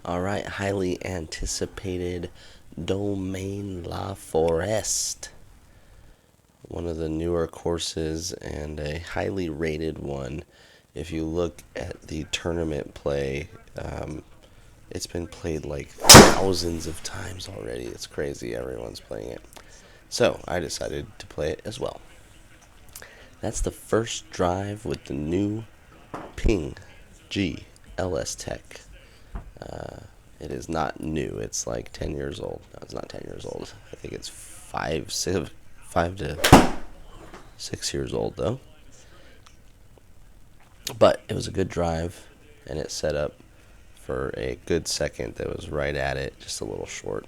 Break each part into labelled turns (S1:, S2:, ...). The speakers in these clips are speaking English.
S1: Alright, highly anticipated Domaine Laforest. One of the newer courses and a highly rated one. If you look at the tournament play, it's been played like thousands of times already. It's crazy, everyone's playing it. So, I decided to play it as well. That's the first drive with the new Ping G LS Tech. It is not new. It's like 10 years old. No, it's not 10 years old. I think it's 5 to 6 years old, though. But it was a good drive, and it set up for a good second that was right at it, just a little short.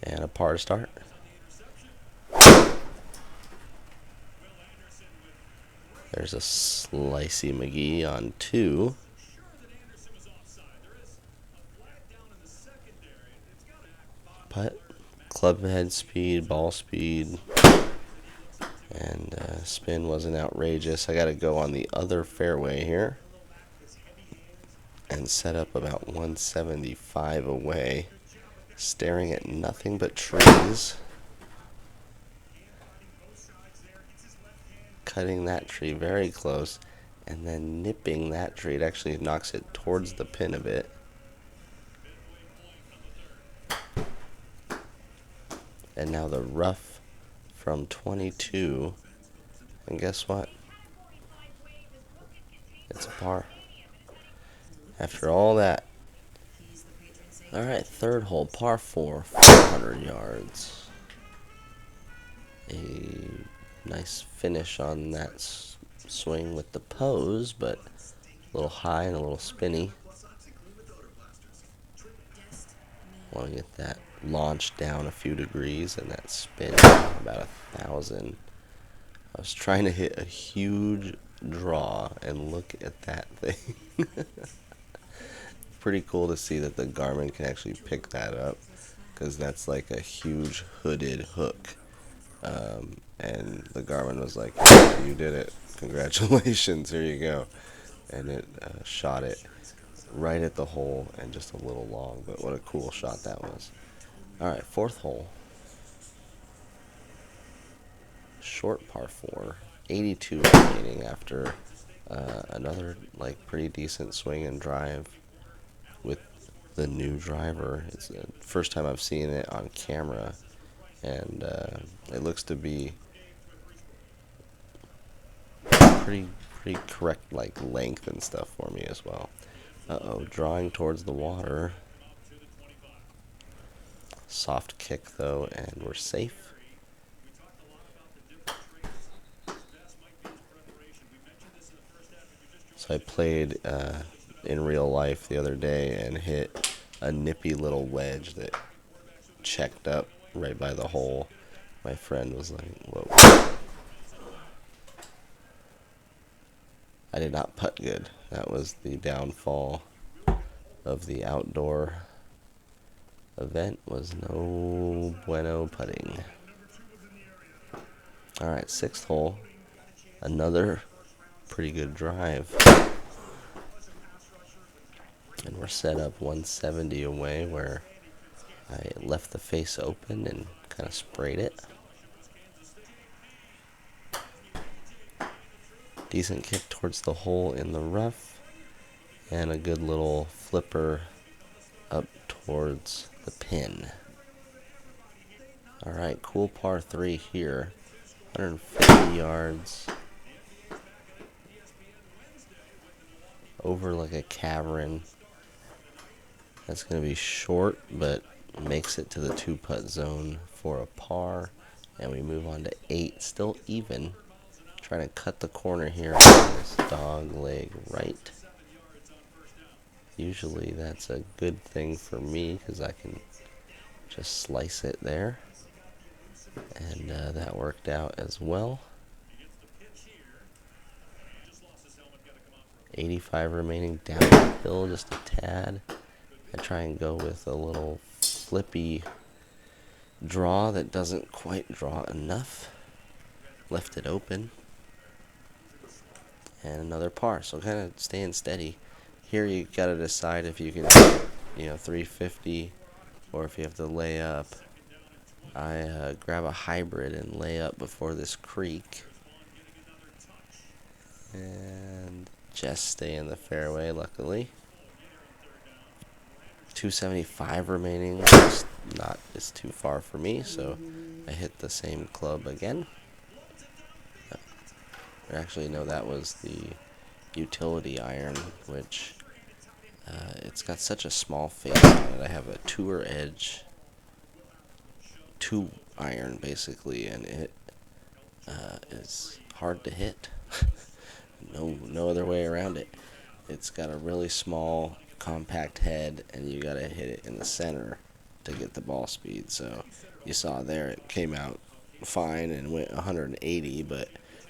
S1: And a par to start. There's a slicey McGee on 2. Putt, club head speed, ball speed, and spin wasn't outrageous. I got to go on the other fairway here and set up about 175 away, staring at nothing but trees. Cutting that tree very close and then nipping that tree. It actually knocks it towards the pin a bit. And now the rough from 22. And guess what? It's a par. After all that. Alright, third hole, par 4, 400 yards. A nice finish on that swing with the pose, but a little high and a little spinny. Want to get that launch down a few degrees and that spin about 1,000. I was trying to hit a huge draw and look at that thing. Pretty cool to see that the Garmin can actually pick that up, because that's like a huge hooded hook. And the Garmin was like, "Yeah, you did it. Congratulations, here you go." And it shot it right at the hole and just a little long, but what a cool shot that was. Alright, fourth hole. Short par 4, 82 remaining after another like pretty decent swing and drive with the new driver. It's the first time I've seen it on camera, and it looks to be pretty correct, like length and stuff for me as well. Drawing towards the water. Soft kick though, and we're safe. So I played in real life the other day and hit a nippy little wedge that checked up right by the hole. My friend was like, "Whoa." I did not putt good. That was the downfall of the outdoor event, was no bueno putting. Alright, sixth hole. Another pretty good drive. And we're set up 170 away, where I left the face open and kind of sprayed it. Decent kick towards the hole in the rough, and a good little flipper up towards the pin. Alright, cool par 3 here. 150 yards. Over like a cavern. That's going to be short, but makes it to the 2-putt zone for a par. And we move on to 8, still even. Trying to cut the corner here on this dog leg right. Usually that's a good thing for me, because I can just slice it there. And that worked out as well. 85 remaining, downhill just a tad. I try and go with a little flippy draw that doesn't quite draw enough. Left it open. And another par, so kind of staying steady. Here you gotta decide if you can, 350, or if you have to lay up. I grab a hybrid and lay up before this creek, and just stay in the fairway. Luckily, 275 remaining. It's too far for me, so I hit the same club again. Actually, no, that was the utility iron, which it's got such a small face on it. I have a tour edge 2 iron basically, and it is hard to hit. No other way around it. It's got a really small compact head, and you gotta hit it in the center to get the ball speed. So you saw there it came out fine and went 180, but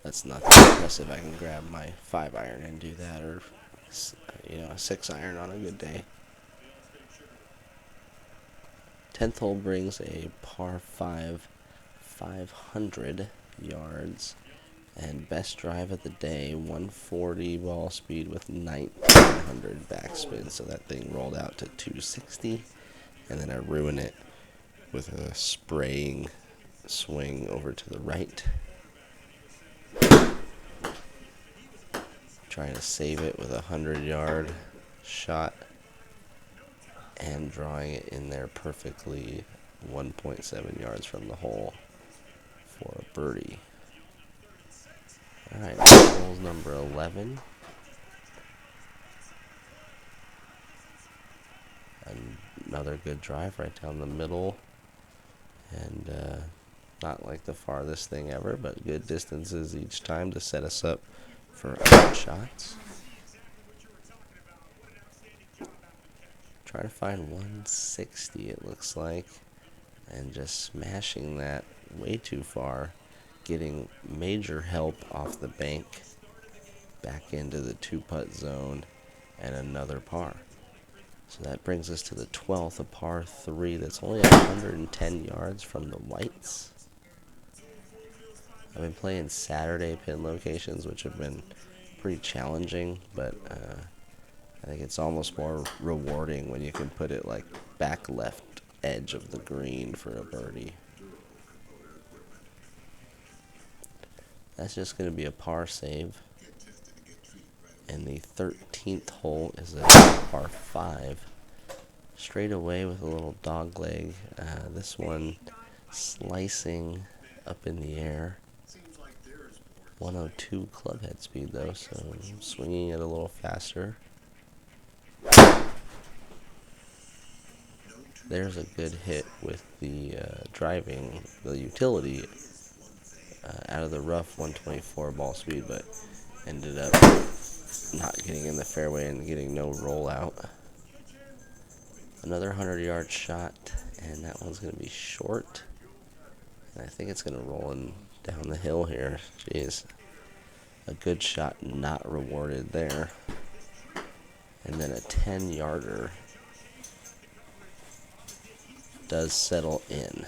S1: that's not that impressive. I can grab my 5 iron and do that, or a 6 iron on a good day. 10th hole brings a par 5, 500 yards, and best drive of the day, 140 ball speed with 1900 backspin. So that thing rolled out to 260, and then I ruin it with a spraying swing over to the right. Trying to save it with a 100-yard shot and drawing it in there perfectly, 1.7 yards from the hole for a birdie. Alright, hole number 11. Another good drive right down the middle, and not like the farthest thing ever, but good distances each time to set us up for other shots. Try to find 160, it looks like, and just smashing that way too far, getting major help off the bank back into the 2-putt zone, and another par. So that brings us to the 12th, a par 3 that's only 110 yards from the whites. I've been playing Saturday pin locations, which have been pretty challenging, but I think it's almost more rewarding when you can put it like back left edge of the green for a birdie. That's just going to be a par save. And the 13th hole is a par 5. Straight away with a little dog leg. This one slicing up in the air. 102 club head speed though, so I'm swinging it a little faster. There's a good hit with the driving, the utility, out of the rough, 124 ball speed, but ended up not getting in the fairway and getting no rollout. Another 100-yard shot, and that one's going to be short. And I think it's going to roll in down the hill here. Jeez. A good shot not rewarded there. And then a 10-yarder does settle in.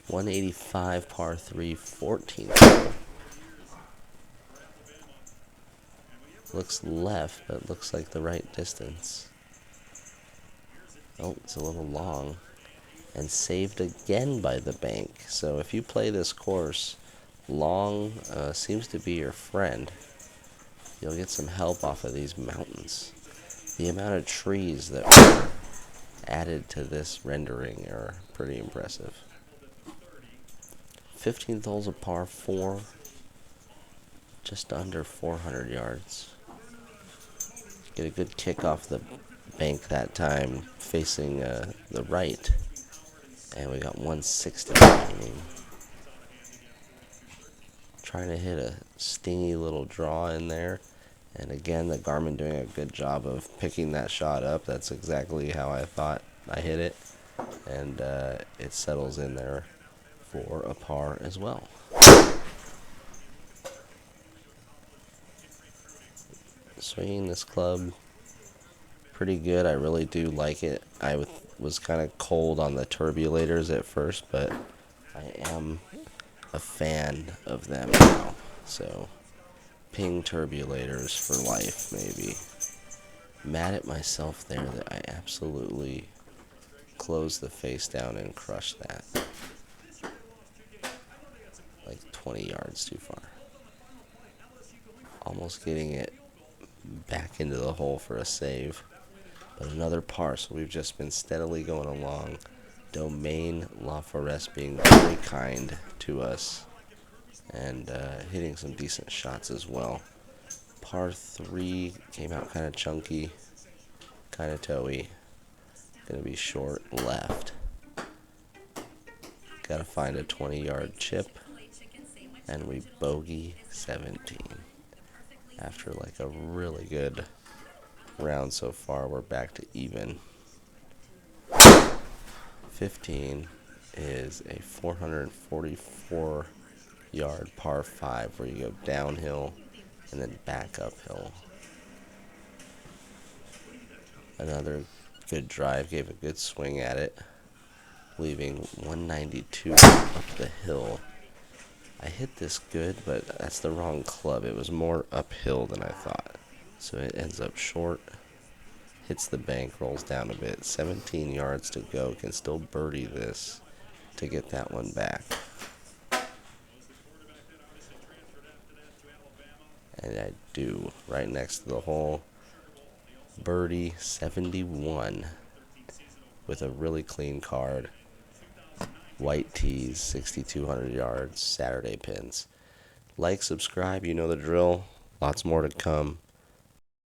S1: 185 par 3, 14th hole. Looks left, but looks like the right distance. Oh, it's a little long. And saved again by the bank. So if you play this course, long seems to be your friend. You'll get some help off of these mountains. The amount of trees that were added to this rendering are pretty impressive. 15th hole's a par 4, just under 400 yards. Get a good kick off the bank that time, facing the right, and we got 160 remaining. Trying to hit a stingy little draw in there, and again the Garmin doing a good job of picking that shot up. That's exactly how I thought I hit it, and it settles in there for a par as well. Swinging this club pretty good. I really do like it. I was kind of cold on the turbulators at first, but I am a fan of them now. So Ping turbulators for life, maybe. Mad at myself there that I absolutely closed the face down and crushed that. Like 20 yards too far. Almost getting it back into the hole for a save. But another par, so we've just been steadily going along. Domaine, Laforest being very kind to us and hitting some decent shots as well. Par 3 came out kind of chunky, kind of toey. Gonna be short left. Gotta find a 20-yard chip, and we bogey 17. After like a really good round so far, we're back to even. 15 is a 444-yard par 5 where you go downhill and then back uphill. Another good drive, gave a good swing at it, leaving 192 up the hill. I hit this good, but that's the wrong club. It was more uphill than I thought. So it ends up short, hits the bank, rolls down a bit. 17 yards to go, can still birdie this to get that one back. And I do, right next to the hole. Birdie 71 with a really clean card. White tees, 6,200 yards, Saturday pins. Like, subscribe, you know the drill. Lots more to come.